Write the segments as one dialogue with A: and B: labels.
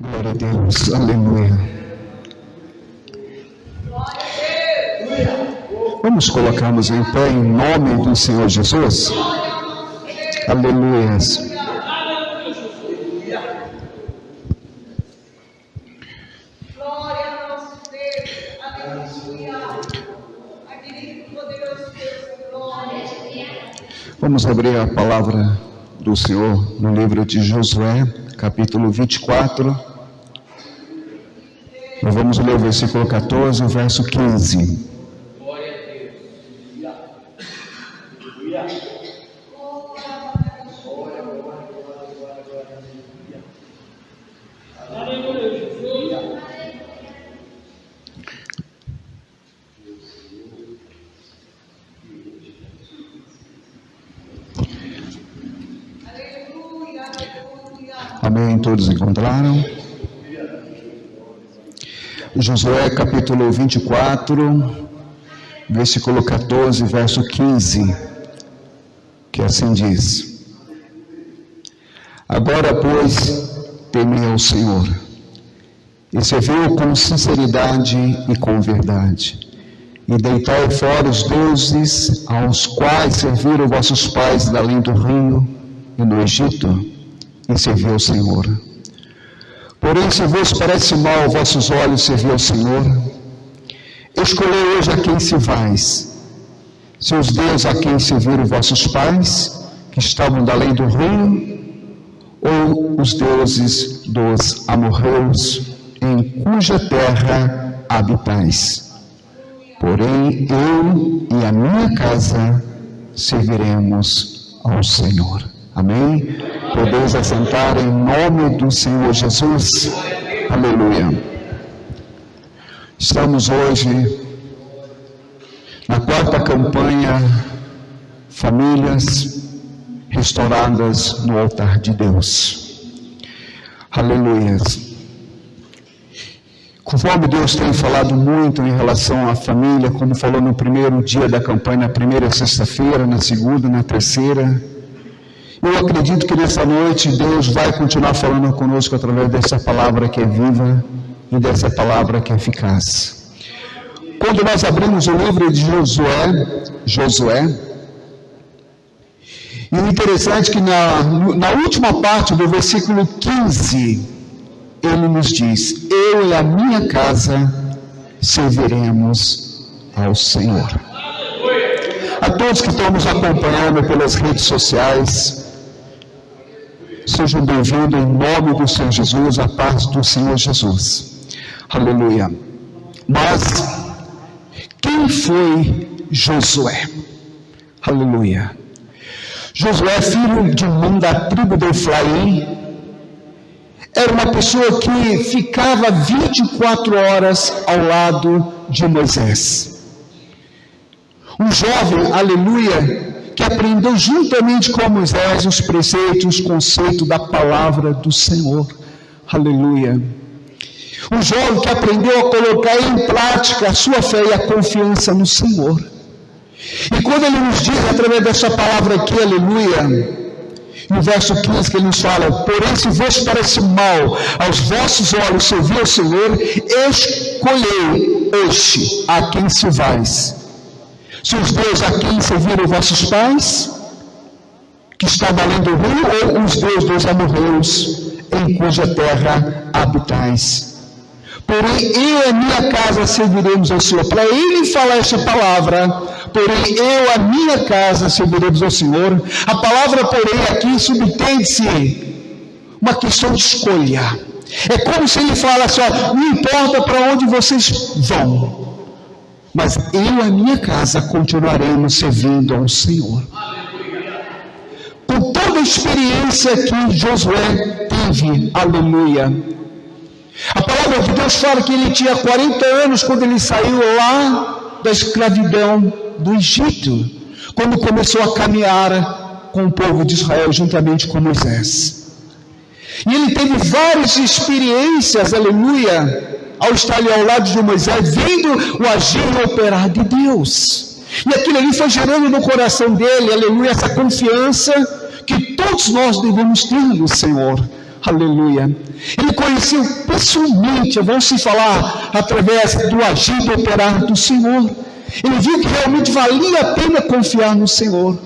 A: Glória a Deus, aleluia. Vamos colocarmos em pé em nome do Senhor Jesus. Aleluia. Vamos abrir a palavra do Senhor no livro de Josué, capítulo 24. Nós vamos ler o versículo 14, o verso 15.
B: Glória a Deus. Aleluia, Jesus.
A: Amém? Todos encontraram? Josué capítulo 24, versículo 14, verso 15, que assim diz: Agora, pois, temei ao Senhor, e servi-o com sinceridade e com verdade, e deitai fora os deuses aos quais serviram vossos pais da além do rio e no Egito, e servi ao Senhor. Porém, se vos parece mal aos vossos olhos servir ao Senhor, escolhei hoje a quem servais, se os deuses a quem serviram vossos pais, que estavam da além do rio, ou os deuses dos amorreus, em cuja terra habitais. Porém, eu e a minha casa serviremos ao Senhor. Amém? Podeis assentar em nome do Senhor Jesus. Aleluia. Estamos hoje na quarta campanha Famílias Restauradas no Altar de Deus. Aleluia. Conforme Deus tem falado muito em relação à família, como falou no primeiro dia da campanha, na primeira sexta-feira, na segunda, na terceira, eu acredito que nessa noite Deus vai continuar falando conosco através dessa palavra que é viva e dessa palavra que é eficaz. Quando nós abrimos o livro de Josué, e o interessante é que na última parte do versículo 15, ele nos diz: eu e a minha casa serviremos ao Senhor. A todos que estão nos acompanhando pelas redes sociais, sejam bem-vindos em nome do Senhor Jesus, a paz do Senhor Jesus. Aleluia. Mas quem foi Josué? Aleluia. Josué, filho de Nun, da tribo de Efraim, era uma pessoa que ficava 24 horas ao lado de Moisés. Um jovem, aleluia, que aprendeu juntamente com Moisés os preceitos, os conceitos da palavra do Senhor. Aleluia. Um jovem que aprendeu a colocar em prática a sua fé e a confiança no Senhor. E quando ele nos diz, através dessa palavra aqui, aleluia, no verso 15 que ele nos fala: porém, se vos parece mal aos vossos olhos servir ao Senhor, escolhei hoje a quem servais. Se os deuses a quem serviram vossos pais, que estavam além do rio, ou os deuses dos amorreus, em cuja terra habitais. Porém, eu e a minha casa serviremos ao Senhor. Para ele falar essa palavra, porém, eu e a minha casa serviremos ao Senhor, a palavra porém aqui subtende-se uma questão de escolha. É como se ele falasse: ó, não importa para onde vocês vão, mas eu e a minha casa continuaremos servindo ao Senhor. Com toda a experiência que Josué teve, aleluia. A palavra de Deus fala que ele tinha 40 anos quando ele saiu lá da escravidão do Egito, quando começou a caminhar com o povo de Israel juntamente com Moisés. E ele teve várias experiências, aleluia, ao estar ali ao lado de Moisés, vendo o agir e operar de Deus. E aquilo ali foi gerando no coração dele, aleluia, essa confiança que todos nós devemos ter no Senhor. Aleluia. Ele conheceu pessoalmente, vamos se falar, através do agir do operar do Senhor. Ele viu que realmente valia a pena confiar no Senhor.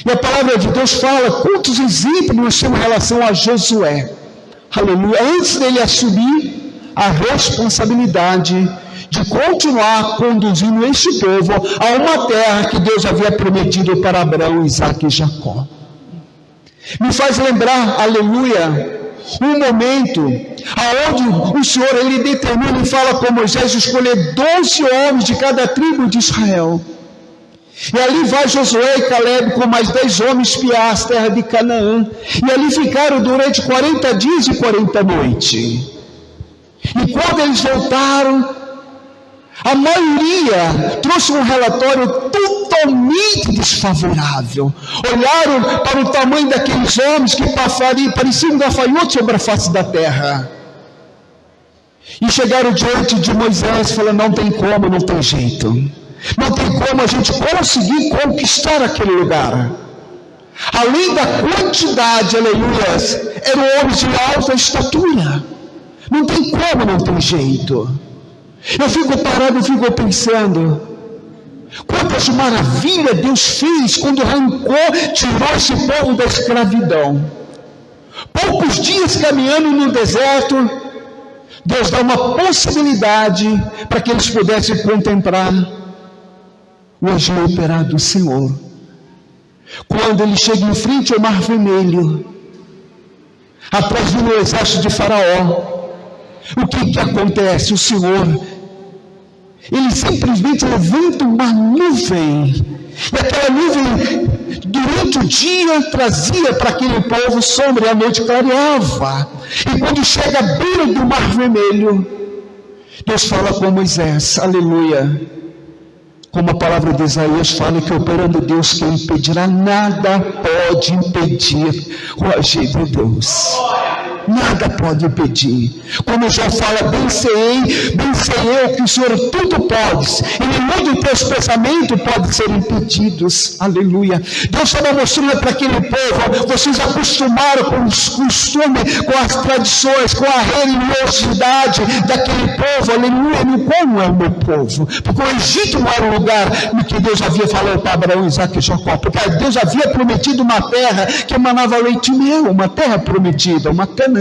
A: E a palavra de Deus fala quantos exemplos nós temos em relação a Josué. Aleluia. Antes dele assumir a responsabilidade de continuar conduzindo este povo a uma terra que Deus havia prometido para Abraão, Isaque e Jacó. Me faz lembrar, aleluia, um momento aonde o Senhor, ele determina e fala com Moisés escolher 12 homens de cada tribo de Israel. E ali vai Josué e Caleb com mais 10 homens espiar a terra de Canaã. E ali ficaram durante 40 dias e 40 noites. E quando eles voltaram, a maioria trouxe um relatório totalmente desfavorável. Olharam para o tamanho daqueles homens que pareciam gafanhotos sobre a face da terra. E chegaram diante de Moisés e falaram: não tem como, não tem jeito. Não tem como a gente conseguir conquistar aquele lugar. Além da quantidade, aleluia, eram homens de alta estatura. Não tem como, não tem jeito. Eu fico parado, eu fico pensando, quantas maravilhas Deus fez quando arrancou, tirou esse povo da escravidão. Poucos dias caminhando no deserto, Deus dá uma possibilidade para que eles pudessem contemplar o agir operado do Senhor. Quando ele chega em frente ao Mar Vermelho, atrás do exército de Faraó, o que acontece? O Senhor, ele simplesmente levanta uma nuvem, e aquela nuvem durante o dia trazia para aquele povo sombra e a noite clareava. E quando chega à beira do Mar Vermelho, Deus fala com Moisés, aleluia. Como a palavra de Isaías fala, que operando Deus quem impedirá, nada pode impedir o agir de Deus. Nada pode impedir. Como já fala, bem sei eu que o Senhor tudo pode. E nenhum dos teus pensamentos pode ser impedidos. Aleluia. Deus estava mostrando para aquele povo: vocês acostumaram com os costumes, com as tradições, com a religiosidade daquele povo. Aleluia. Como é o meu povo? Porque o Egito não era o lugar no que Deus havia falado para Abraão, Isaque e Jacó. Porque Deus havia prometido uma terra que emanava leite e mel, uma terra prometida, uma Canaã.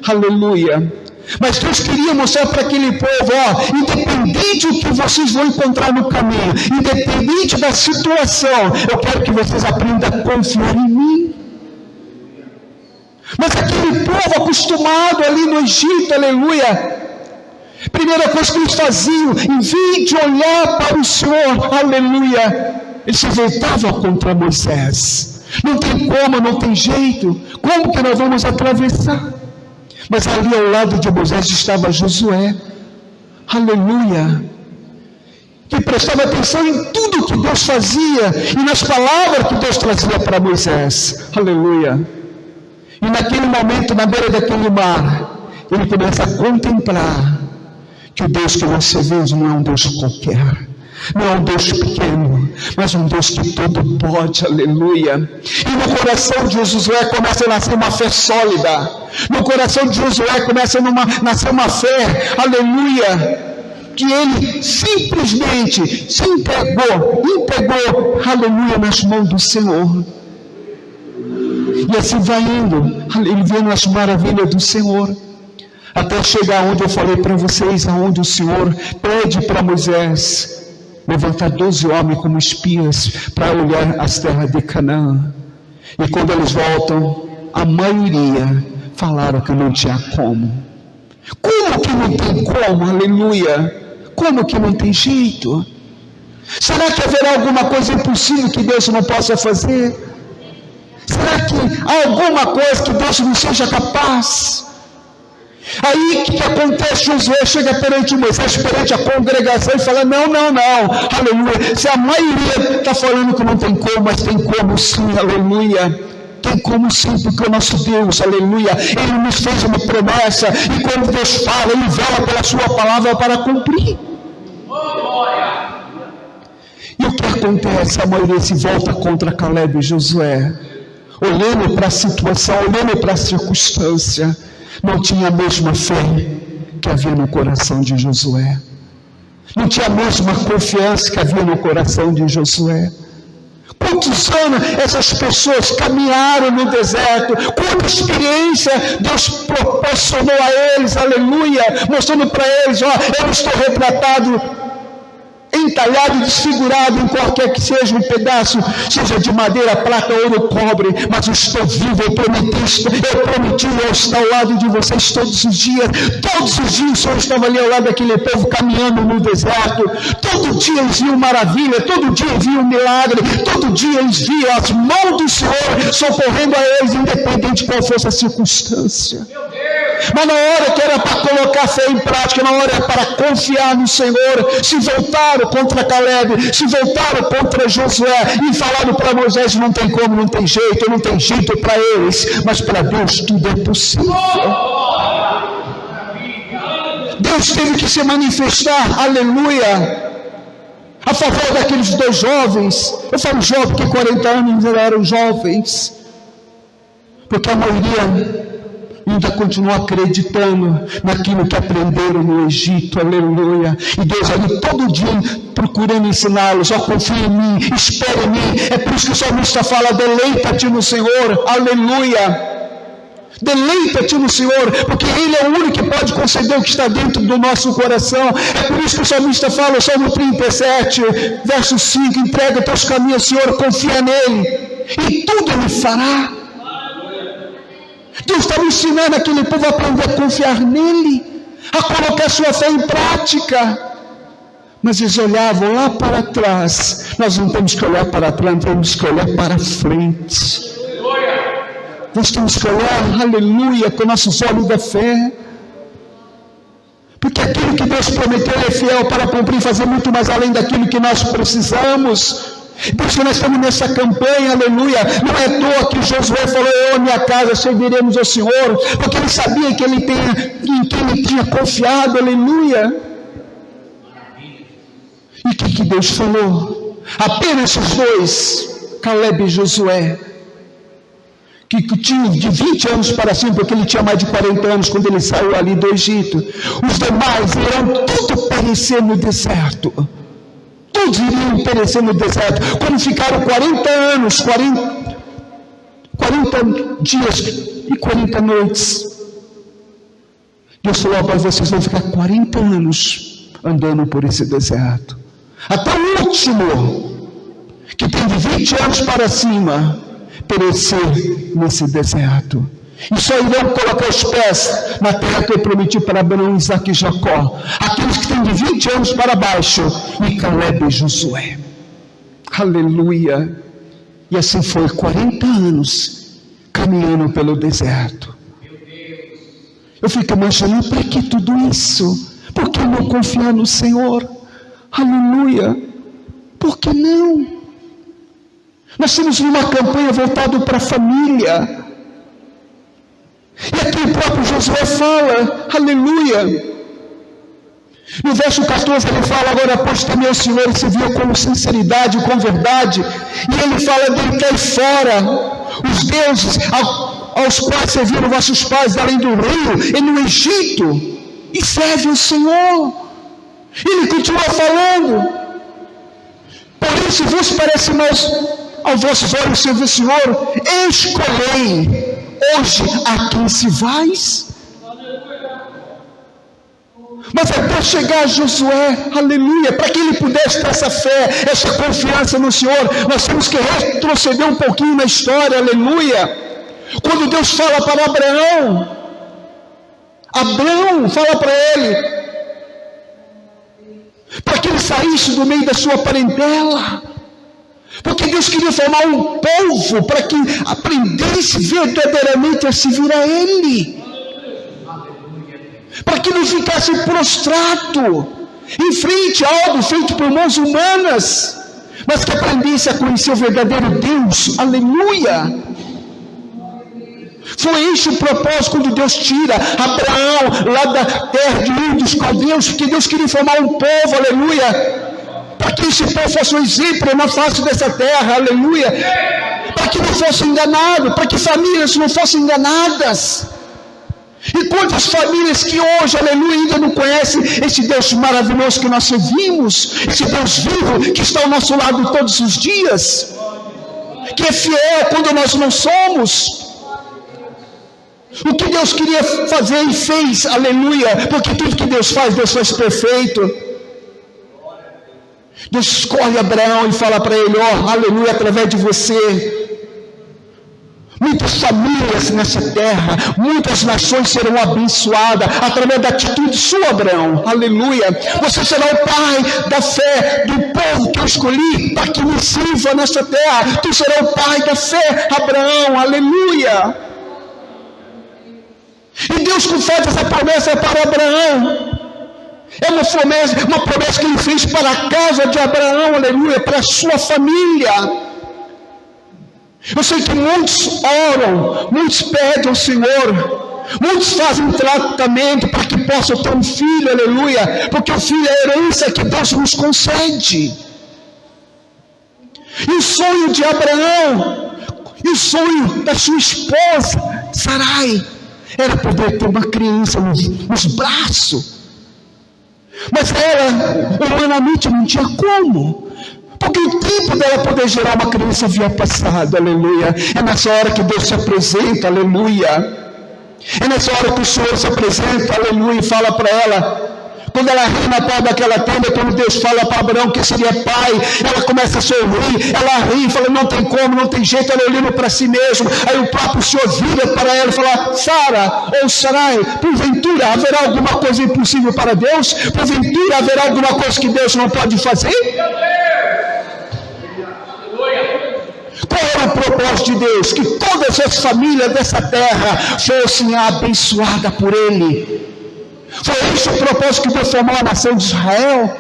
A: Aleluia. Mas Deus queria mostrar para aquele povo: independente do que vocês vão encontrar no caminho, independente da situação, eu quero que vocês aprendam a confiar em mim. Mas aquele povo acostumado ali no Egito, aleluia, primeira coisa que eles faziam, em vez de olhar para o Senhor, aleluia, eles se voltavam contra Moisés. Não tem como, não tem jeito. Como que nós vamos atravessar? Mas ali ao lado de Moisés estava Josué, aleluia, que prestava atenção em tudo que Deus fazia e nas palavras que Deus trazia para Moisés, aleluia. E naquele momento, na beira daquele mar, ele começa a contemplar que o Deus que você vê não é um Deus qualquer. Não é um Deus pequeno, mas um Deus que tudo pode, aleluia. E no coração de Josué começa a nascer uma fé sólida. No coração de Josué começa a nascer uma fé, aleluia, que ele simplesmente se entregou, aleluia, nas mãos do Senhor. E assim vai indo, ele vendo as maravilhas do Senhor, até chegar onde eu falei para vocês, aonde o Senhor pede para Moisés levantar 12 homens como espias para olhar as terras de Canaã. E quando eles voltam, a maioria falaram que não tinha como. Como que não tem como? Aleluia. Como que não tem jeito? Será que haverá alguma coisa impossível que Deus não possa fazer? Será que há alguma coisa que Deus não seja capaz? Aí o que acontece? Josué chega perante Moisés, perante a congregação e fala: não, aleluia, se a maioria está falando que não tem como, mas tem como sim, aleluia, tem como sim, porque o nosso Deus, aleluia, Ele nos fez uma promessa, e quando Deus fala, Ele vela pela sua palavra para cumprir. E o que acontece? A maioria se volta contra Caleb e Josué. olhando para a situação, olhando para a circunstância, não tinha a mesma fé que havia no coração de Josué. Não tinha a mesma confiança que havia no coração de Josué. Quantos anos essas pessoas caminharam no deserto, quanta experiência Deus proporcionou a eles, aleluia, mostrando para eles, eu estou retratado, entalhado e desfigurado em qualquer que seja um pedaço, seja de madeira, prata, ouro, cobre, mas eu estou vivo, eu prometi eu estar ao lado de vocês todos os dias o Senhor estava ali ao lado daquele povo caminhando no deserto, todo dia eles viam maravilha, todo dia eles viam milagre, todo dia eles viam as mãos do Senhor socorrendo a eles, independente de qual fosse a circunstância. Mas na hora que era para colocar a fé em prática, na hora para confiar no Senhor, se voltaram contra Caleb, se voltaram contra Josué e falaram para Moisés: não tem como, não tem jeito para eles, mas para Deus tudo é possível. Deus teve que se manifestar, aleluia, a favor daqueles dois jovens. Eu falo jovem porque 40 anos eram jovens, porque a maioria ainda continua acreditando naquilo que aprenderam no Egito, aleluia. E Deus ali todo dia procurando ensiná-los: confia em mim, espere em mim. É por isso que o salmista fala: deleita-te no Senhor, aleluia. Deleita-te no Senhor, porque Ele é o único que pode conceder o que está dentro do nosso coração. É por isso que o salmista fala, o Salmo 37, verso 5, entrega teus caminhos ao Senhor, confia nele, e tudo Ele fará. Deus estava ensinando aquele povo a aprender a confiar nele, a colocar sua fé em prática. Mas eles olhavam lá para trás. Nós não temos que olhar para trás, nós temos que olhar para frente. Nós temos que olhar, aleluia, com nossos olhos da fé. Porque aquilo que Deus prometeu é fiel para cumprir, fazer muito mais além daquilo que nós precisamos. Por isso que nós estamos nessa campanha, aleluia. Não é à toa que Josué falou: eu e minha casa serviremos ao Senhor, porque ele sabia que em quem ele tinha confiado, aleluia. E o que Deus falou? Apenas os dois, Caleb e Josué, que tinham de 20 anos para cima, porque ele tinha mais de 40 anos quando ele saiu ali do Egito. Os demais irão tudo perecer no deserto. Todos iriam perecer no deserto. Quando ficaram 40 anos, 40 dias e 40 noites, Deus falou: agora vocês vão ficar 40 anos andando por esse deserto. Até o último, que tem de 20 anos para cima, perecer nesse deserto. E só irão colocar os pés na terra que eu prometi para Abraão, Isaque e Jacó. Aqueles que têm de 20 anos para baixo, e Caleb e Josué. Aleluia. E assim foi 40 anos caminhando pelo deserto. Eu fico imaginando: para que tudo isso? Por que não confiar no Senhor? Aleluia. Por que não? Nós temos uma campanha voltada para a família. E aqui o próprio Josué fala, aleluia. No verso 14 ele fala: agora pois também o Senhor se viu com sinceridade e com verdade. E ele fala: deitai fora os deuses aos quais serviram vossos pais além do rio e no Egito, e serve o Senhor. Ele continua falando: porém se vos parece mais aos vossos olhos servir o Senhor, escolhei hoje a quem se vais. Mas até chegar a Josué, aleluia, para que ele pudesse ter essa fé, essa confiança no Senhor, nós temos que retroceder um pouquinho na história, aleluia. Quando Deus fala para Abraão fala para ele, para que ele saísse do meio da sua parentela, porque Deus queria formar um povo para que aprendesse verdadeiramente a servir a Ele, para que não ficasse prostrado em frente a algo feito por mãos humanas, mas que aprendesse a conhecer o verdadeiro Deus, aleluia. Foi este o propósito quando Deus tira Abraão lá da terra de Ur dos Caldeus, porque Deus queria formar um povo, aleluia, para que esse povo fosse um exemplo na face dessa terra, aleluia, para que não fosse enganado, para que famílias não fossem enganadas. E quantas famílias que hoje, aleluia, ainda não conhecem esse Deus maravilhoso que nós servimos, esse Deus vivo que está ao nosso lado todos os dias, que é fiel quando nós não somos. O que Deus queria fazer e fez, aleluia, porque tudo que Deus faz perfeito. Deus escolhe Abraão e fala para ele, ó, aleluia, através de você, muitas famílias nessa terra, muitas nações serão abençoadas através da atitude sua, Abraão, aleluia. Você será o pai da fé do povo que eu escolhi para que me sirva nessa terra. Tu serás o pai da fé, Abraão, aleluia. E Deus que faz essa promessa para Abraão, é uma promessa que ele fez para a casa de Abraão, aleluia, para a sua família. Eu sei que muitos oram, muitos pedem ao Senhor, muitos fazem tratamento para que possam ter um filho, aleluia, porque o filho é a herança que Deus nos concede. E o sonho de Abraão, e o sonho da sua esposa, Sarai, era poder ter uma criança nos braços. Mas ela, humanamente, não tinha como. Porque o tempo dela poder gerar uma criança havia passado, aleluia. É nessa hora que Deus se apresenta, aleluia. É nessa hora que o Senhor se apresenta, aleluia, e fala para ela. Quando ela ri na porta daquela tenda, quando Deus fala para Abraão que seria pai, ela começa a sorrir, ela ri e fala, não tem como, não tem jeito, ela olhando para si mesma. Aí o próprio Senhor vira para ela e fala, Sara, ou Sarai, porventura haverá alguma coisa impossível para Deus? Porventura haverá alguma coisa que Deus não pode fazer? Qual era o propósito de Deus? Que todas as famílias dessa terra fossem abençoadas por Ele. Foi esse o propósito que Deus formou a nação de Israel,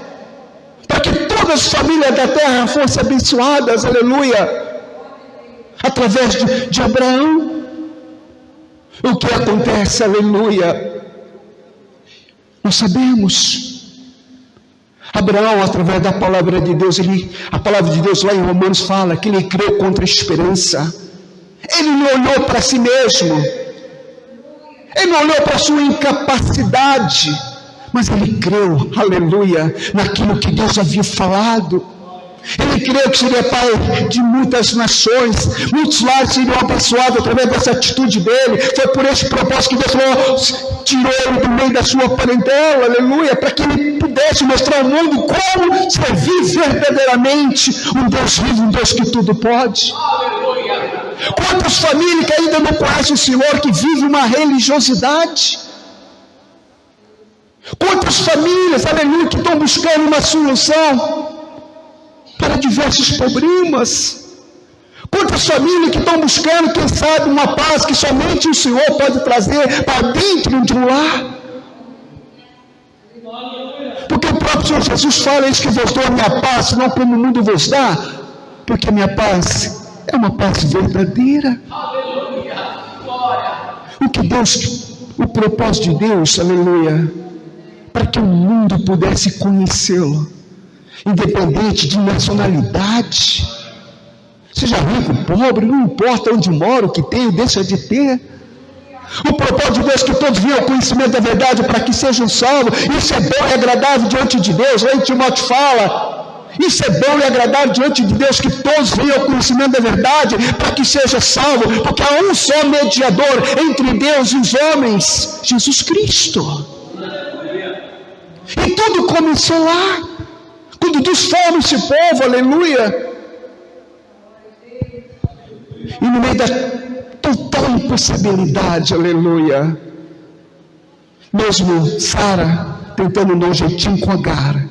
A: para que todas as famílias da terra fossem abençoadas, aleluia, através de Abraão. O que acontece, aleluia, nós sabemos. Abraão, através da palavra de Deus, a palavra de Deus lá em Romanos fala que ele creu contra a esperança. Ele não olhou para si mesmo, ele não olhou para a sua incapacidade, mas ele creu, aleluia, naquilo que Deus havia falado. Ele creu que seria pai de muitas nações, muitos lares seriam abençoados através dessa atitude dele. Foi por esse propósito que Deus falou, tirou ele do meio da sua parentela, aleluia, para que ele pudesse mostrar ao mundo como servir verdadeiramente um Deus vivo, um Deus que tudo pode. Quantas famílias que ainda não conhecem o Senhor, que vivem uma religiosidade? Quantas famílias, aleluia, que estão buscando uma solução para diversos problemas? Quantas famílias que estão buscando, quem sabe, uma paz que somente o Senhor pode trazer para dentro de um lar? Porque o próprio Senhor Jesus fala, eis que vos dou a minha paz, não como o mundo vos dá, porque a minha paz é uma paz verdadeira. O propósito de Deus, aleluia, para que o mundo pudesse conhecê-lo, independente de nacionalidade, seja rico, pobre, não importa onde mora, o que tem ou deixa de ter. O propósito de Deus é que todos venham ao conhecimento da verdade para que sejam salvos. Isso é bom e agradável diante de Deus. Lá em Timóteo fala, isso é bom e agradável diante de Deus, que todos venham ao conhecimento da verdade para que seja salvo, porque há um só mediador entre Deus e os homens, Jesus Cristo. E tudo começou lá, quando Deus formou esse povo, aleluia, e no meio da total impossibilidade, aleluia, mesmo Sara tentando dar um jeitinho com Agar,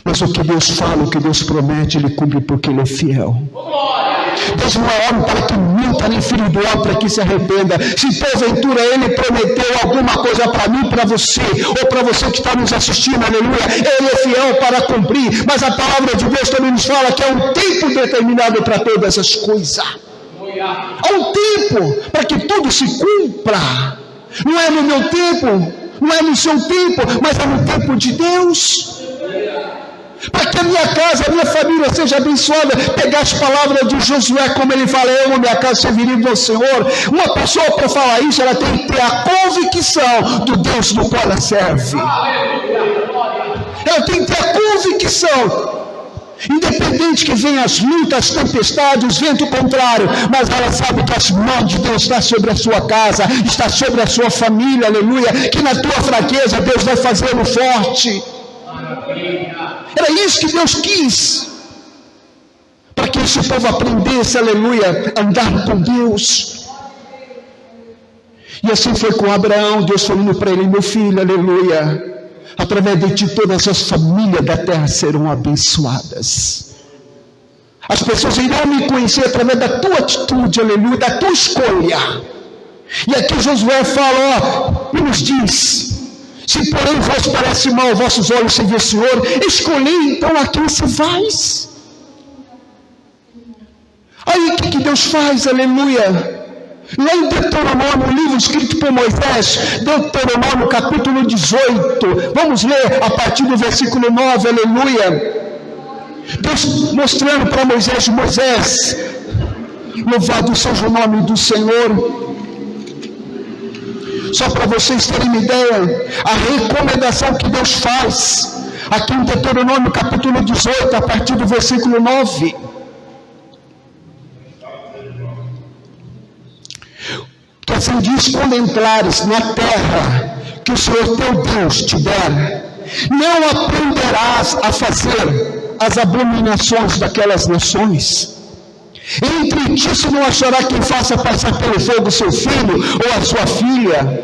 A: mas o que Deus fala, o que Deus promete, Ele cumpre, porque Ele é fiel. Deus não é homem para que minta, nem filho do homem para que se arrependa. Se porventura Ele prometeu alguma coisa para mim, para você, ou para você que está nos assistindo, aleluia, Ele é fiel para cumprir. Mas a palavra de Deus também nos fala que há um tempo determinado para todas essas coisas. Há um tempo para que tudo se cumpra. Não é no meu tempo, não é no seu tempo, mas é no tempo de Deus. para que a minha casa, a minha família seja abençoada. Pegar as palavras de Josué, como ele fala: eu e minha casa serviremos ao Senhor. Uma pessoa, para falar isso, ela tem que ter a convicção do Deus do qual ela serve. Ela tem que ter a convicção, independente que venham as lutas, as tempestades, os ventos contrários, mas ela sabe que as mãos de Deus estão sobre a sua casa, está sobre a sua família, aleluia, que na tua fraqueza Deus vai fazê-lo forte. Era isso que Deus quis, para que esse povo aprendesse, aleluia, a andar com Deus. E assim foi com Abraão. Deus falando para ele: meu filho, aleluia, através de ti todas as famílias da terra serão abençoadas. As pessoas irão me conhecer através da tua atitude, aleluia, da tua escolha. E aqui Josué fala, e nos diz: se porém vos parece mal aos vossos olhos servir o Senhor, escolhei então a quem se vais. Aí o que Deus faz, aleluia? Lá em Deuteronômio, o livro escrito por Moisés, Deuteronômio capítulo 18, vamos ler a partir do versículo 9, aleluia. Deus mostrando para Moisés: Moisés, louvado seja o nome do Senhor. Só para vocês terem uma ideia, a recomendação que Deus faz, aqui em Deuteronômio capítulo 18, a partir do versículo 9. Que assim diz: quando entrares na terra que o Senhor teu Deus te der, não aprenderás a fazer as abominações daquelas nações. Entre ti se não achará quem faça passar pelo fogo seu filho ou a sua filha,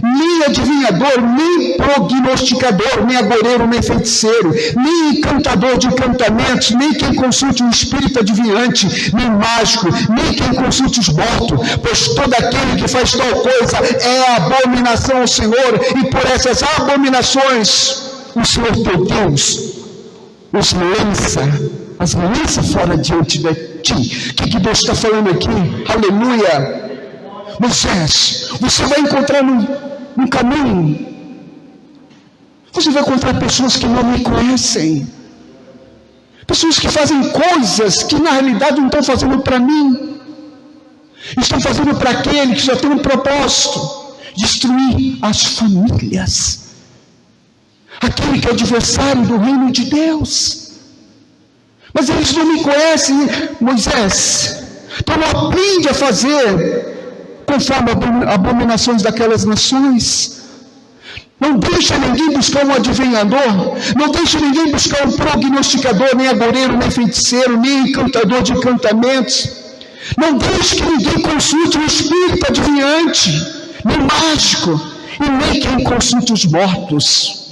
A: nem adivinhador, nem prognosticador, nem agoreiro, nem feiticeiro, nem encantador de encantamentos, nem quem consulte um espírito adivinhante, nem mágico, nem quem consulte os mortos, pois todo aquele que faz tal coisa é abominação ao Senhor, e por essas abominações o Senhor teu Deus os lança fora diante de ti. O que Deus está falando aqui? Aleluia! Moisés, você vai encontrar no caminho, você vai encontrar pessoas que não me conhecem, pessoas que fazem coisas que na realidade não estão fazendo para mim, estão fazendo para aquele que só tem um propósito: destruir as famílias, aquele que é adversário do reino de Deus. Mas eles não me conhecem, Moisés, então não aprende a fazer conforme abominações daquelas nações. Não deixa ninguém buscar um adivinhador, não deixa ninguém buscar um prognosticador, nem agoreiro, nem feiticeiro, nem encantador de encantamentos. Não deixe que ninguém consulte um espírito adivinhante, nem mágico, e nem quem consulte os mortos.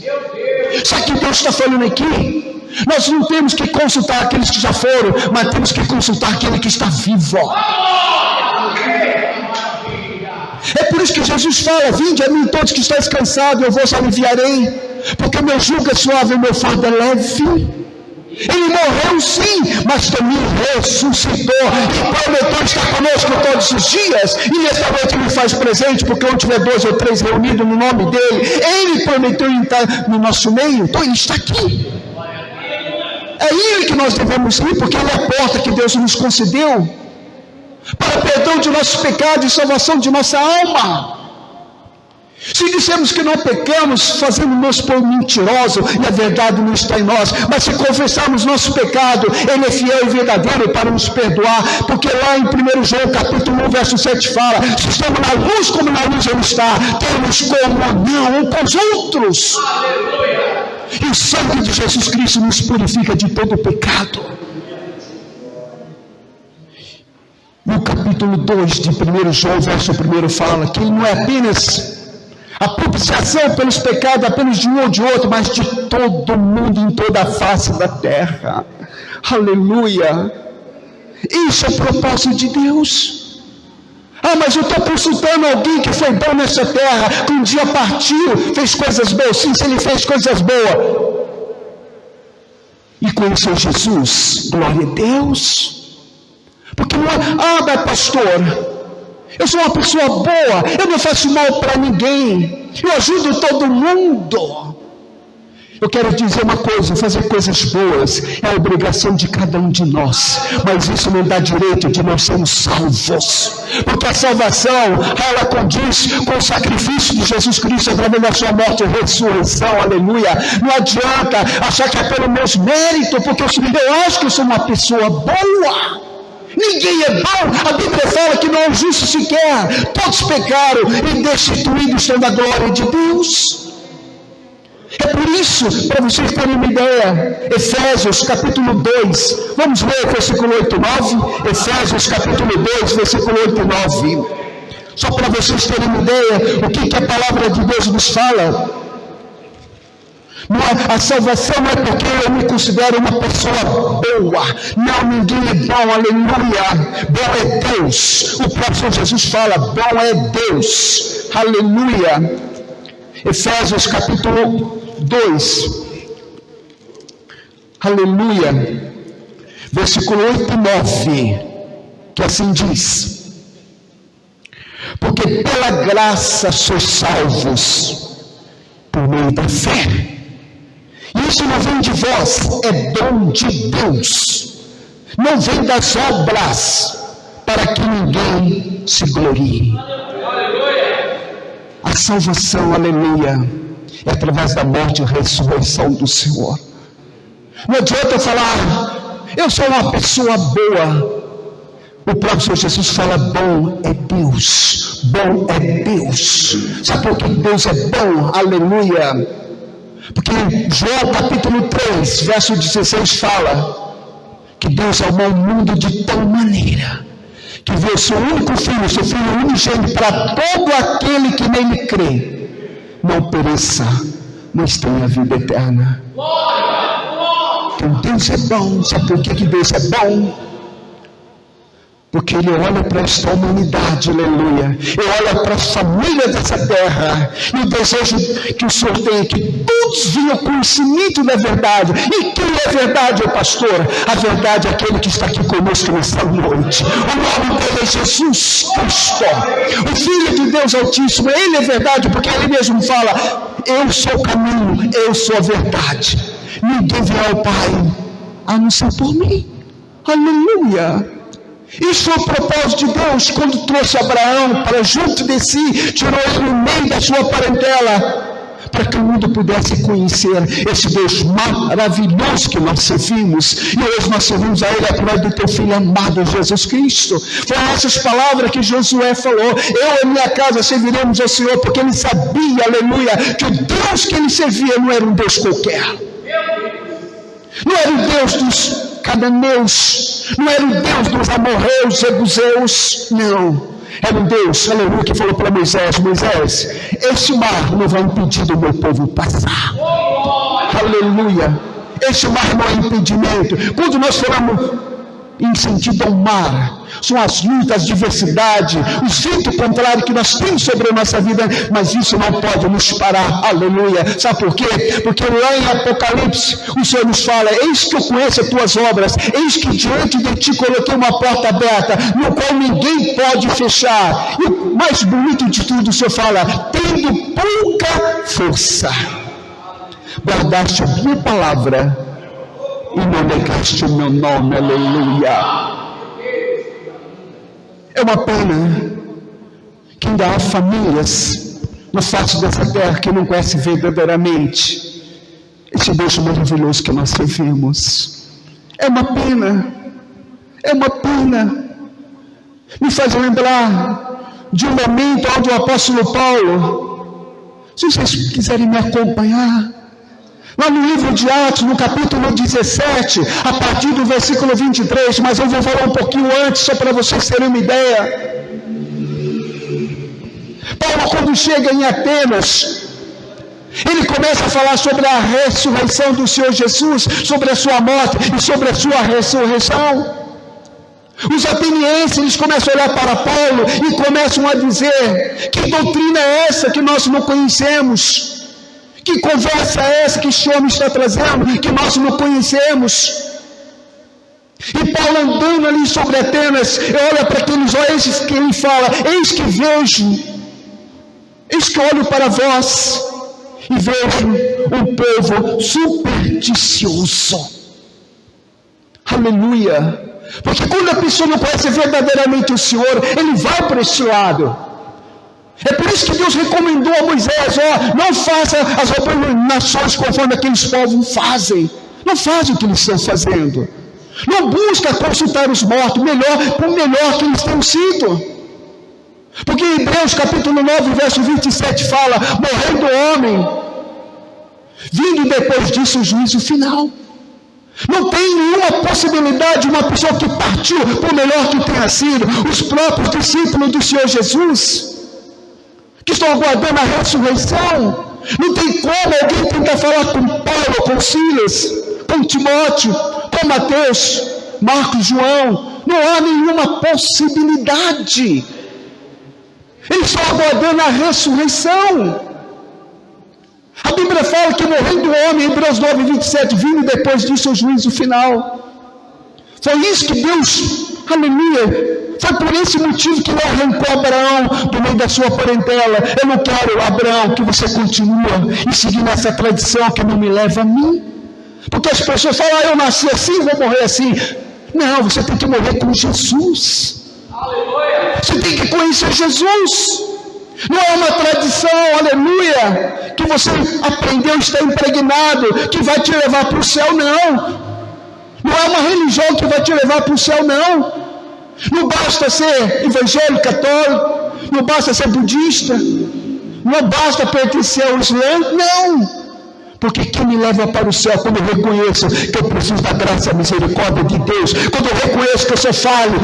A: Sabe o que Deus está falando aqui? Nós não temos que consultar aqueles que já foram, mas temos que consultar aquele que está vivo. É por isso que Jesus fala: vinde a mim todos que estáis cansados, eu vos aliviarei, porque meu jugo é suave e meu fardo é leve. Ele morreu sim, mas também ressuscitou e prometeu estar conosco todos os dias. E nessa noite ele faz presente, porque onde tiver 2 ou 3 reunidos no nome dele, ele prometeu estar no nosso meio. Então ele está aqui. É ele que nós devemos ir, porque ele é a porta que Deus nos concedeu para perdão de nossos pecados e salvação de nossa alma. Se dissermos que não pecamos, fazemos-nos por mentiroso e a verdade não está em nós. Mas se confessarmos nosso pecado, ele é fiel e verdadeiro para nos perdoar, porque lá em 1 João capítulo 1 verso 7 fala: se estamos na luz como na luz ele está, temos comunhão uns com os outros. Aleluia. E o sangue de Jesus Cristo nos purifica de todo pecado. No capítulo 2 de 1 João, verso 1 fala que ele não é apenas a propiciação pelos pecados apenas de um ou de outro, mas de todo mundo em toda a face da terra. Aleluia! Isso é o propósito de Deus. Ah, mas eu estou consultando alguém que foi bom nessa terra, que um dia partiu, fez coisas boas. Sim, se ele fez coisas boas e conheceu Jesus, glória a Deus. Porque não é: mas pastor, eu sou uma pessoa boa, eu não faço mal para ninguém, eu ajudo todo mundo, Eu quero dizer uma coisa: fazer coisas boas é a obrigação de cada um de nós, mas isso não dá direito de nós sermos salvos, porque a salvação, ela condiz com o sacrifício de Jesus Cristo através da sua morte e ressurreição, aleluia. Não adianta achar que é pelo meu mérito, porque eu acho que eu sou uma pessoa boa. Ninguém é bom. A Bíblia fala que não é justo sequer, todos pecaram e destituídos estão da glória de Deus. É por isso, para vocês terem uma ideia, Efésios capítulo 2, vamos ler versículo 8 e 9, Efésios capítulo 2, versículo 8 e 9, só para vocês terem uma ideia, o que a palavra de Deus nos fala. A salvação não é porque eu me considero uma pessoa boa, não, ninguém é bom, aleluia, bom é Deus, o próprio Jesus fala, bom é Deus, aleluia. Efésios capítulo 2, aleluia, versículo 8 e 9, que assim diz: porque pela graça sois salvos, por meio da fé. Isso não vem de vós, é dom de Deus, não vem das obras, para que ninguém se glorie. A salvação, aleluia, é através da morte e ressurreição do Senhor. Não adianta falar, eu sou uma pessoa boa. O próprio Senhor Jesus fala, bom é Deus, bom é Deus. Sabe por que Deus é bom? Aleluia. Porque João capítulo 3, verso 16 fala que Deus amou o mundo de tal maneira que deu seu único filho, seu filho unigênito, para todo aquele que nele crê, não pereça, mas tenha vida eterna. Então Deus é bom. Sabe por que Deus é bom? Porque Ele olha para esta humanidade, aleluia. Ele olha para a família dessa terra. E o desejo que o Senhor tem é que todos venham ao conhecimento da verdade. E quem é verdade, ó pastor? A verdade é aquele que está aqui conosco nesta noite. O nome dele é Jesus Cristo, o Filho de Deus Altíssimo. Ele é verdade, porque Ele mesmo fala, eu sou o caminho, eu sou a verdade. Ninguém vem ao Pai a não ser por mim. Aleluia. Isso é o propósito de Deus quando trouxe Abraão para junto de si, tirou ele no meio da sua parentela, para que o mundo pudesse conhecer esse Deus maravilhoso que nós servimos. E hoje nós servimos a Ele através do teu Filho amado Jesus Cristo. Foram essas palavras que Josué falou: eu e minha casa serviremos ao Senhor, porque ele sabia, aleluia, que o Deus que ele servia não era um Deus qualquer, não era o Deus dos cananeus, não era o Deus dos amorreus, jebuseus, não, era um Deus, aleluia, que falou para Moisés: Moisés, esse mar não vai impedir do meu povo passar, aleluia, esse mar não é impedimento. Quando nós falamos em sentido ao mar, são as lutas, as diversidades, os ventos contrários que nós temos sobre a nossa vida, mas isso não pode nos parar, aleluia. Sabe por quê? Porque lá em Apocalipse o Senhor nos fala: eis que eu conheço as tuas obras, eis que diante de ti coloquei uma porta aberta, no qual ninguém pode fechar. E o mais bonito de tudo, o Senhor fala: tendo pouca força, guardaste a minha palavra e não negaste o meu nome, aleluia. É uma pena que ainda há famílias no face dessa terra que não conhecem verdadeiramente esse Deus maravilhoso que nós servimos. É uma pena, é uma pena. Me faz lembrar de um momento onde o apóstolo Paulo, se vocês quiserem me acompanhar, lá no livro de Atos, no capítulo 17, a partir do versículo 23, mas eu vou falar um pouquinho antes, só para vocês terem uma ideia. Paulo, quando chega em Atenas, ele começa a falar sobre a ressurreição do Senhor Jesus, sobre a sua morte e sobre a sua ressurreição. Os atenienses, eles começam a olhar para Paulo e começam a dizer: que doutrina é essa que nós não conhecemos? Que conversa é essa que esse homem está trazendo, que nós não conhecemos? E Paulo, andando ali sobre Atenas, olha para aqueles olhos que ele fala: eis que vejo, eis que olho para vós, e vejo um povo supersticioso. Aleluia! Porque quando a pessoa não conhece verdadeiramente o Senhor, ele vai por este lado. É por isso que Deus recomendou a Moisés: não faça as abominações conforme aqueles povos fazem. Não fazem o que eles estão fazendo. Não busca consultar os mortos, por melhor que eles tenham sido. Porque em Hebreus capítulo 9, verso 27 fala: morrendo o homem, vindo depois disso o juízo final. Não tem nenhuma possibilidade de uma pessoa que partiu, por melhor que tenha sido, os próprios discípulos do Senhor Jesus, que estão aguardando a ressurreição. Não tem como alguém tentar falar com Paulo, com Silas, com Timóteo, com Mateus, Marcos, João. Não há nenhuma possibilidade. Eles estão aguardando a ressurreição. A Bíblia fala que morrendo o homem, Hebreus 9, 27, vindo depois disso o juízo final. Foi isso que Deus, aleluia, foi por esse motivo que ele arrancou Abraão do meio da sua parentela. Eu não quero, Abraão, que você continue e seguindo essa tradição que não me leva a mim. Porque as pessoas falam: eu nasci assim, vou morrer assim. Não, você tem que morrer com Jesus. Aleluia. Você tem que conhecer Jesus. Não é uma tradição, aleluia, que você aprendeu, está impregnado, que vai te levar para o céu, não. Não é uma religião que vai te levar para o céu, não. Não basta ser evangélico, católico, não basta ser budista, não basta pertencer ao Islã, não. Porque quem me leva para o céu, quando eu reconheço que eu preciso da graça e da misericórdia de Deus, quando eu reconheço que eu sou falho,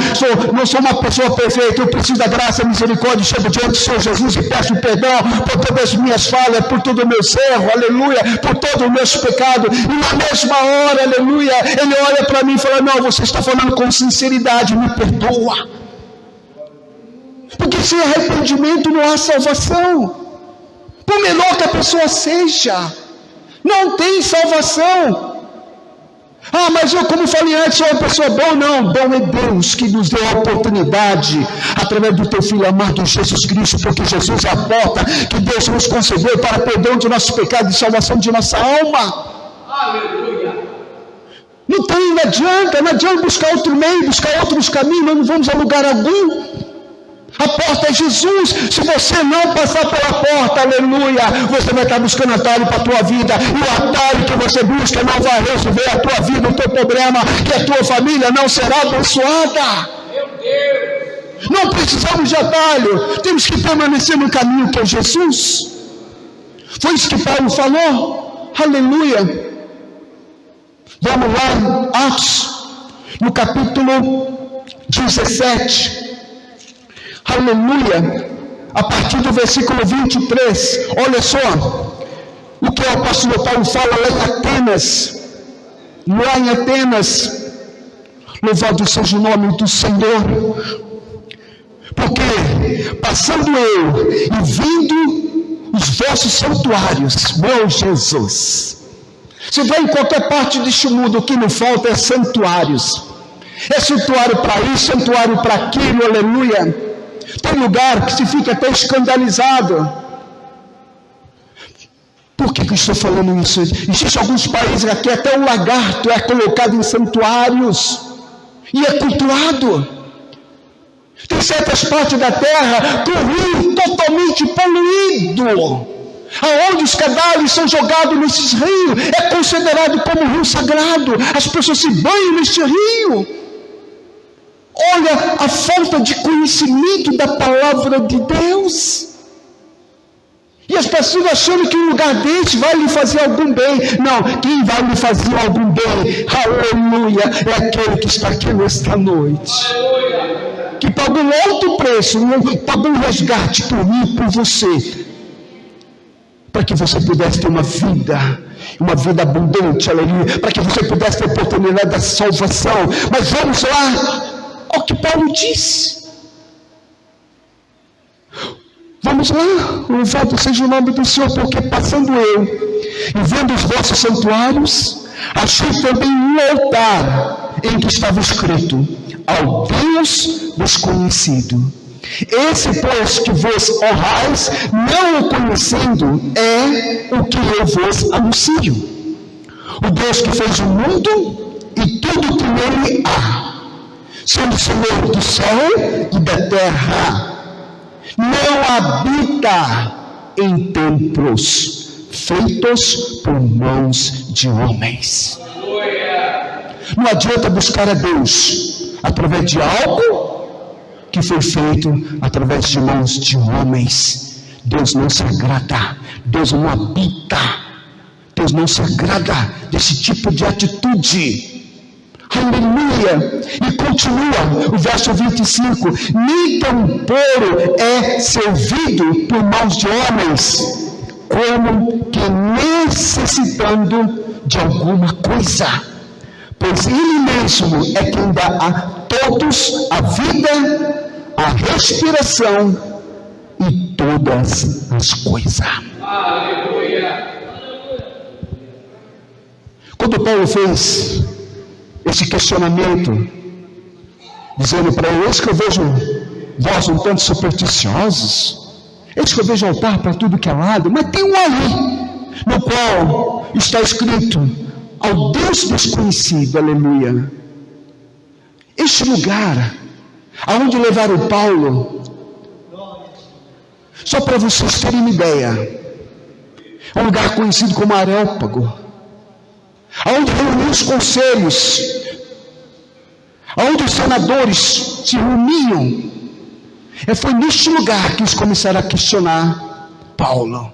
A: não sou uma pessoa perfeita, eu preciso da graça e misericórdia, chego diante do Senhor Jesus e peço perdão por todas as minhas falhas, por todo o meu erro, aleluia, por todos os meus pecados, e na mesma hora, aleluia, Ele olha para mim e fala: não, você está falando com sinceridade, me perdoa. Porque sem arrependimento não há salvação, por melhor que a pessoa seja. Não tem salvação. Mas eu, como falei antes, sou uma pessoa boa. Não, bom é Deus que nos deu a oportunidade, através do teu Filho amado Jesus Cristo, porque Jesus é a porta que Deus nos concedeu para perdão de nossos pecados e salvação de nossa alma. Aleluia. Não adianta buscar outro meio, buscar outros caminhos. Nós não vamos a lugar algum. A porta é Jesus. Se você não passar pela porta, aleluia, você vai estar buscando atalho para a tua vida, e o atalho que você busca não vai resolver a tua vida, o teu problema, que a tua família não será abençoada. Meu Deus! Não precisamos de atalho, temos que permanecer no caminho que é Jesus. Foi isso que Paulo falou, aleluia. Vamos lá, Atos, no capítulo 17. Aleluia, a partir do versículo 23, olha só o que o apóstolo Paulo fala lá em Atenas, louvado seja o nome do Senhor, porque passando eu e vindo os vossos santuários, meu Jesus, você vai em qualquer parte deste mundo, o que não falta é santuários, é santuário para isso, santuário para aquilo, aleluia. Tem lugar que se fica até escandalizado. Por que eu estou falando isso? Existem alguns países aqui até um lagarto é colocado em santuários e é cultuado. Tem certas partes da terra com rio totalmente poluído, aonde os cadáveres são jogados nesses rios, é considerado como rio sagrado. As pessoas se banham neste rio. Olha a falta de conhecimento da palavra de Deus. E as pessoas achando que um lugar desse vai lhe fazer algum bem. Não, quem vai lhe fazer algum bem, aleluia, é aquele que está aqui nesta noite. Aleluia. Que pagou um alto preço, pagou um resgate por mim e por você, para que você pudesse ter uma vida abundante, aleluia, para que você pudesse ter a oportunidade da salvação. Mas vamos lá, o que Paulo disse. Vamos lá, louvado seja o nome do Senhor, porque passando eu e vendo os vossos santuários, achei também um altar em que estava escrito: ao Deus desconhecido. Esse, pois, que vos honrais, não o conhecendo, é o que eu vos anuncio. O Deus que fez o mundo e tudo que nele há, sendo Senhor do céu e da terra, não habita em templos feitos por mãos de homens. Não adianta buscar a Deus através de algo que foi feito através de mãos de homens. Deus não se agrada, Deus não habita, Deus não se agrada desse tipo de atitude. Aleluia! E continua o verso 25: nem tampouco é servido por mãos de homens, como que necessitando de alguma coisa, pois Ele mesmo é quem dá a todos a vida, a respiração e todas as coisas.
B: Aleluia!
A: Quando Paulo fez esse questionamento, dizendo para ele: eis que eu vejo vós um tanto supersticiosos, eis que eu vejo altar para tudo que é lado, mas tem um ali, no qual está escrito: ao Deus desconhecido, aleluia. Este lugar, aonde levaram Paulo, só para vocês terem uma ideia, é um lugar conhecido como Areópago, aonde reuniam os conselhos, aonde os senadores se reuniam. Foi neste lugar que eles começaram a questionar Paulo,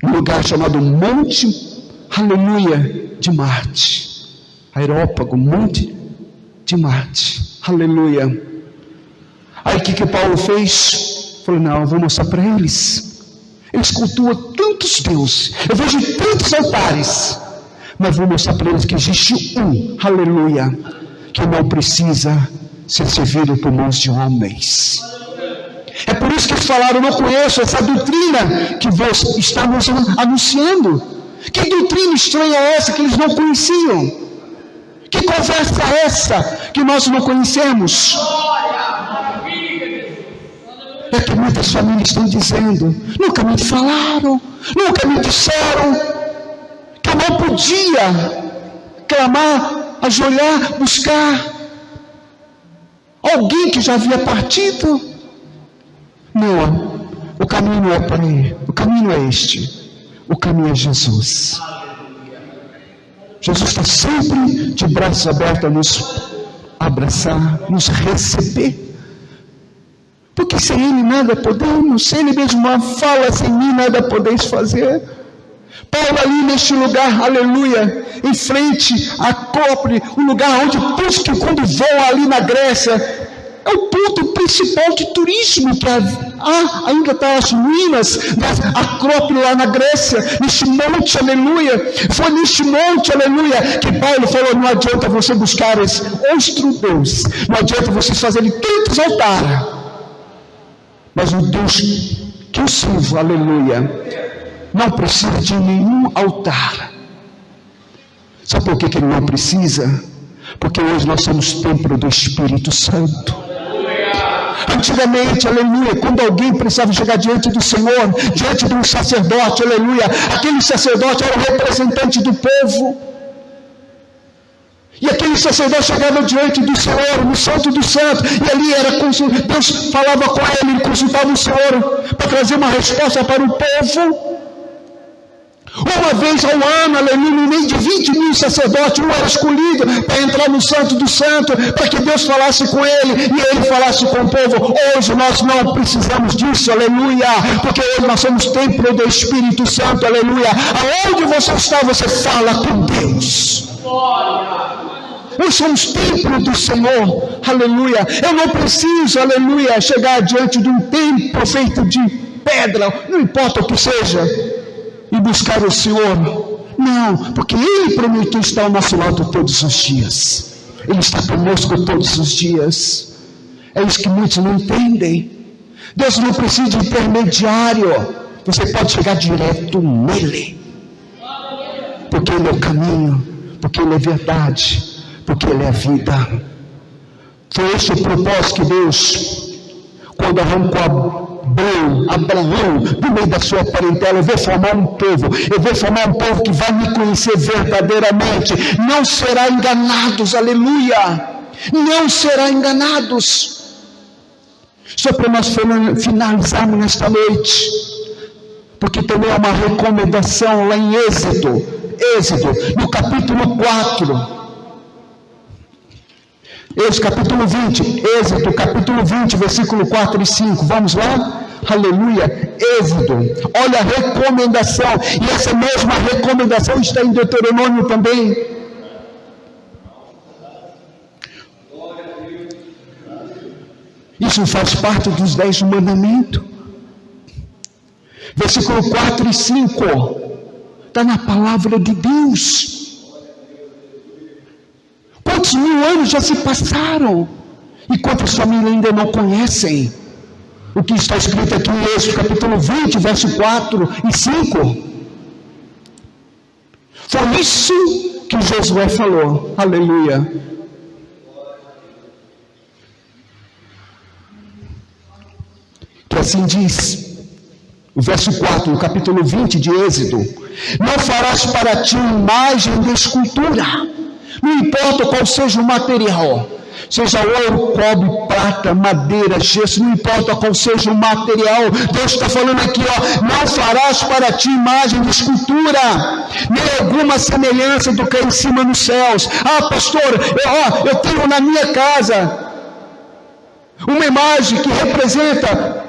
A: no lugar chamado Monte, aleluia, de Marte, Areópago, Monte de Marte, aleluia. Aí o que Paulo fez? Falou: não, eu vou mostrar para eles. Eles cultuam tantos deuses, eu vejo tantos altares, mas vou mostrar para eles que existe um, aleluia, que não precisa ser servido por mãos de homens. É por isso que eles falaram: não conheço essa doutrina que vós estamos anunciando. Que doutrina estranha é essa que eles não conheciam? Que conversa é essa que nós não conhecemos? É que muitas famílias estão dizendo: nunca me falaram, nunca me disseram que eu não podia clamar, ajoelhar, buscar alguém que já havia partido. Não, o caminho não é por aí, o caminho é este, o caminho é Jesus. Jesus está sempre de braços abertos a nos abraçar, nos receber. Porque sem Ele nada podemos, sem Ele mesmo fala: sem mim nada podeis fazer. Paulo ali neste lugar, aleluia, em frente à Acrópole, um lugar onde todos que quando vão ali na Grécia, é o ponto principal de turismo, que ainda está as ruínas da Acrópole lá na Grécia, neste monte, aleluia. Foi neste monte, aleluia, que Paulo falou: não adianta você buscar outro Deus, não adianta vocês fazerem tantos altares, mas o Deus que eu sirvo, aleluia, não precisa de nenhum altar. Sabe por que ele não precisa? Porque hoje nós somos templo do Espírito Santo. Antigamente, aleluia, quando alguém precisava chegar diante do Senhor, diante de um sacerdote, aleluia, aquele sacerdote era o representante do povo. E aquele sacerdote chegava diante do Senhor, no Santo do Santo, e ali era Deus falava com ele consultava o Senhor para trazer uma resposta para o povo. Uma vez ao ano, aleluia, no meio de 20 mil sacerdotes, um era escolhido para entrar no Santo do Santo, para que Deus falasse com ele e ele falasse com o povo. Hoje nós não precisamos disso, aleluia, porque hoje nós somos templo do Espírito Santo, aleluia. Aonde você está, você fala com Deus. Nós somos templo do Senhor, aleluia. Eu não preciso, aleluia, chegar diante de um templo feito de pedra, não importa o que seja, e buscar o Senhor. Não, porque Ele prometeu estar ao nosso lado todos os dias. Ele está conosco todos os dias. É isso que muitos não entendem. Deus não precisa de intermediário. Você pode chegar direto nele, porque Ele é o caminho, porque Ele é verdade, porque Ele é a vida. Foi esse o propósito que Deus quando arrancou Abraão do meio da sua parentela. Eu vou formar um povo, que vai me conhecer verdadeiramente, não será enganados, aleluia, não será enganados. Só para nós finalizarmos nesta noite, porque também é uma recomendação lá em Êxodo, no capítulo 4, Êxodo capítulo 20, versículo 4 e 5, vamos lá? Aleluia, Êxodo, olha a recomendação, e essa mesma recomendação está em Deuteronômio também. Isso faz parte dos 10 mandamentos. Versículo 4 e 5, está na palavra de Deus. Quantos mil anos já se passaram? E quantas famílias ainda não conhecem o que está escrito aqui em Êxodo capítulo 20, verso 4 e 5? Foi isso que Josué falou. Aleluia. Que assim diz o verso 4, no capítulo 20 de Êxodo: não farás para ti imagem de escultura, não importa qual seja o material, seja ouro, cobre, prata, madeira, gesso, não importa qual seja o material. Deus está falando aqui, não farás para ti imagem de escultura, nem alguma semelhança do que é em cima nos céus. Pastor, eu tenho na minha casa uma imagem que representa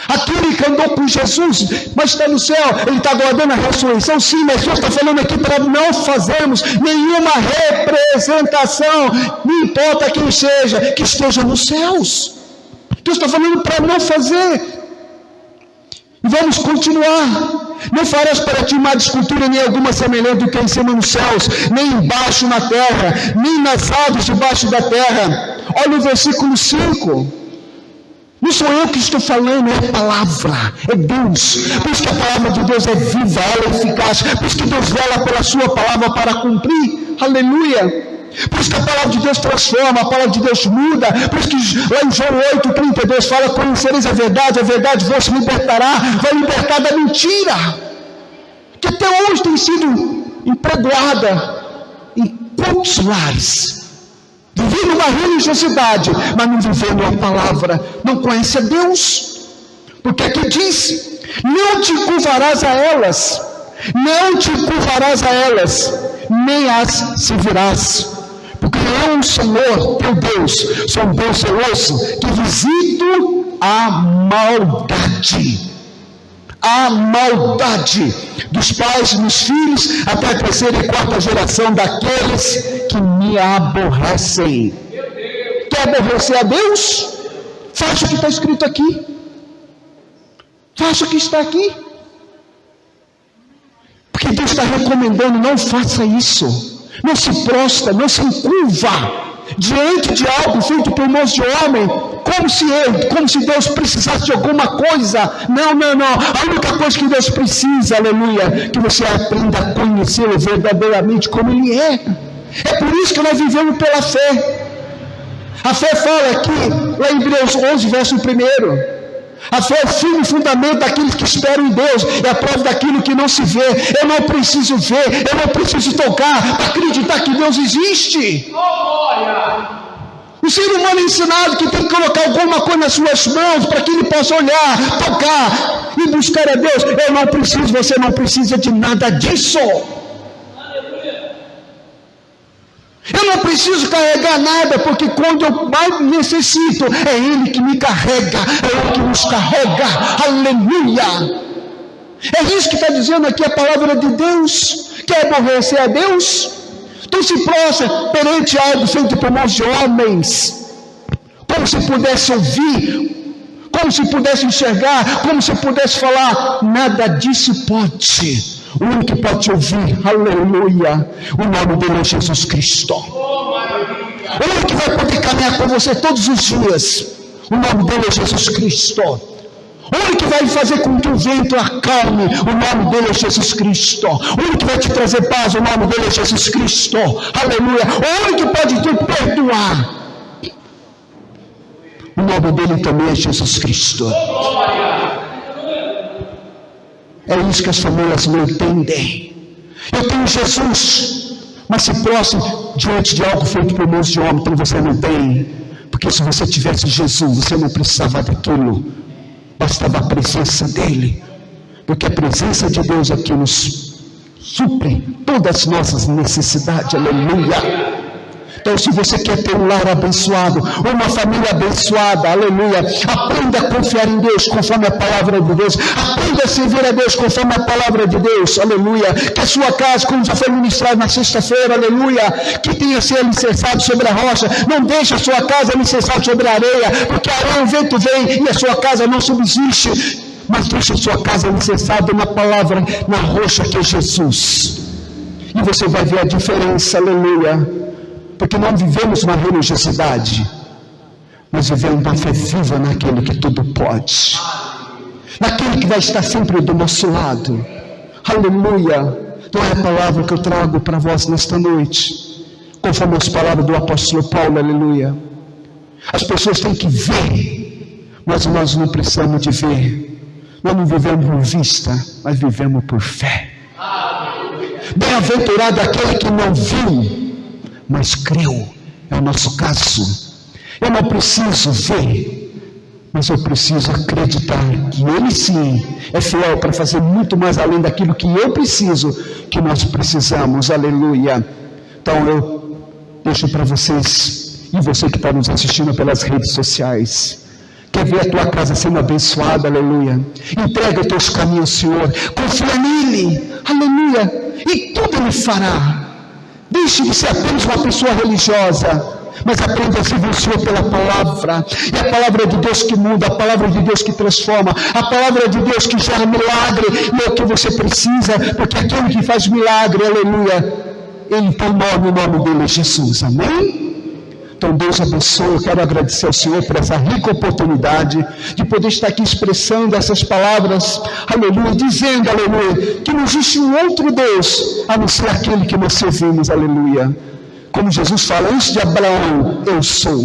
A: aquele que andou com Jesus, mas está no céu, ele está aguardando a ressurreição. Sim, mas Deus está falando aqui para não fazermos nenhuma representação, não importa quem seja, que esteja nos céus. Deus está falando para não fazer. E vamos continuar. Não farás para ti uma escultura, nem alguma semelhante do que é em cima nos céus, nem embaixo na terra, nem nas aves debaixo da terra. Olha o versículo 5. Não sou eu que estou falando, é a palavra, é Deus. Por isso que a palavra de Deus é viva, ela é eficaz. Por isso que Deus vela pela sua palavra para cumprir. Aleluia. Por isso que a palavra de Deus transforma, a palavra de Deus muda. Por isso que lá em João 8:32 fala: conhecereis a verdade vos libertará. Vai libertar da mentira, que até hoje tem sido empregoada em poucos lares. Vivendo uma religiosidade, mas não vivendo a palavra, não conhece a Deus. Porque aqui diz: não te curvarás a elas, nem as servirás, porque eu, o Senhor teu Deus, sou um Deus zeloso, que visito a maldade dos pais nos filhos, até a terceira e quarta geração daqueles que me aborrecem. Quer aborrecer a Deus? Faça o que está escrito aqui. Faça o que está aqui. Porque Deus está recomendando: não faça isso. Não se prostra, não se encurva diante de algo feito por mãos de homem, como se Deus precisasse de alguma coisa. Não. A única coisa que Deus precisa, aleluia, que você aprenda a conhecê-lo verdadeiramente como Ele é. É por isso que nós vivemos pela fé. A fé fala aqui, lá em Hebreus 11, verso 1. A fé é o firme fundamento daqueles que esperam em Deus, é a prova daquilo que não se vê. Eu não preciso ver, eu não preciso tocar para acreditar que Deus existe. O ser humano é ensinado que tem que colocar alguma coisa nas suas mãos para que ele possa olhar, tocar e buscar a Deus. Eu não preciso, você não precisa de nada disso. Eu não preciso carregar nada, porque quando eu mais necessito, é Ele que me carrega, é Ele que nos carrega. Aleluia! É isso que está dizendo aqui a palavra de Deus. Quer aborrecer a Deus? Então se prostra perante algo feito por mãos de homens, como se pudesse ouvir, como se pudesse enxergar, como se pudesse falar. Nada disso pode. O único que pode te ouvir, aleluia, o nome dele é Jesus Cristo. O único que vai poder caminhar com você todos os dias, o nome dele é Jesus Cristo. O único que vai fazer com que o vento acalme, o nome dele é Jesus Cristo. O único que vai te trazer paz, o nome dele é Jesus Cristo. Aleluia. O único que pode te perdoar, O nome dele também é Jesus Cristo. É isso que as famílias não entendem. Eu tenho Jesus, mas se próximo diante de algo feito por mãos de homem, então você não tem. Porque se você tivesse Jesus, você não precisava daquilo. Bastava a presença dele. Porque a presença de Deus aqui nos supre todas as nossas necessidades. Aleluia. Então, se você quer ter um lar abençoado, uma família abençoada, aleluia, aprenda a confiar em Deus conforme a palavra de Deus, aprenda a servir a Deus conforme a palavra de Deus, aleluia, que a sua casa, como já foi ministrado na sexta-feira, aleluia, que tenha sido alicerçado sobre a rocha, não deixe a sua casa alicerçada sobre a areia, porque a areia, o vento vem e a sua casa não subsiste, mas deixe a sua casa alicerçada na palavra, na rocha que é Jesus, e você vai ver a diferença, aleluia. Porque não vivemos uma religiosidade, mas vivemos uma fé viva naquele que tudo pode, naquele que vai estar sempre do nosso lado. Aleluia. Então é a palavra que eu trago para vós nesta noite, conforme as palavras do apóstolo Paulo. Aleluia. As pessoas têm que ver, mas nós não precisamos de ver. Nós não vivemos por vista, mas vivemos por fé. Bem-aventurado aquele que não viu, mas creu. É o nosso caso. Eu não preciso ver, mas eu preciso acreditar que Ele sim é fiel para fazer muito mais além daquilo que eu preciso, que nós precisamos. Aleluia. Então eu deixo para vocês, e você que está nos assistindo pelas redes sociais, quer ver a tua casa sendo abençoada, aleluia, entrega os teus caminhos ao Senhor, confia nele, aleluia, e tudo Ele fará. Deixe de ser apenas uma pessoa religiosa, mas aprenda a servir o Senhor pela palavra. É a palavra de Deus que muda, a palavra de Deus que transforma, a palavra de Deus que gera milagre, e é o que você precisa, porque aquele que faz milagre, aleluia, ele tem nome, o nome dele é Jesus, amém? Então Deus abençoe. Eu quero agradecer ao Senhor por essa rica oportunidade de poder estar aqui expressando essas palavras, aleluia, dizendo, aleluia, que não existe um outro Deus a não ser aquele que nós servimos, aleluia. Como Jesus fala, antes de Abraão, eu sou.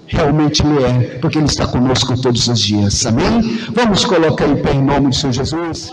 A: Realmente Ele é, porque Ele está conosco todos os dias, amém? Vamos colocar em pé em nome de Senhor Jesus.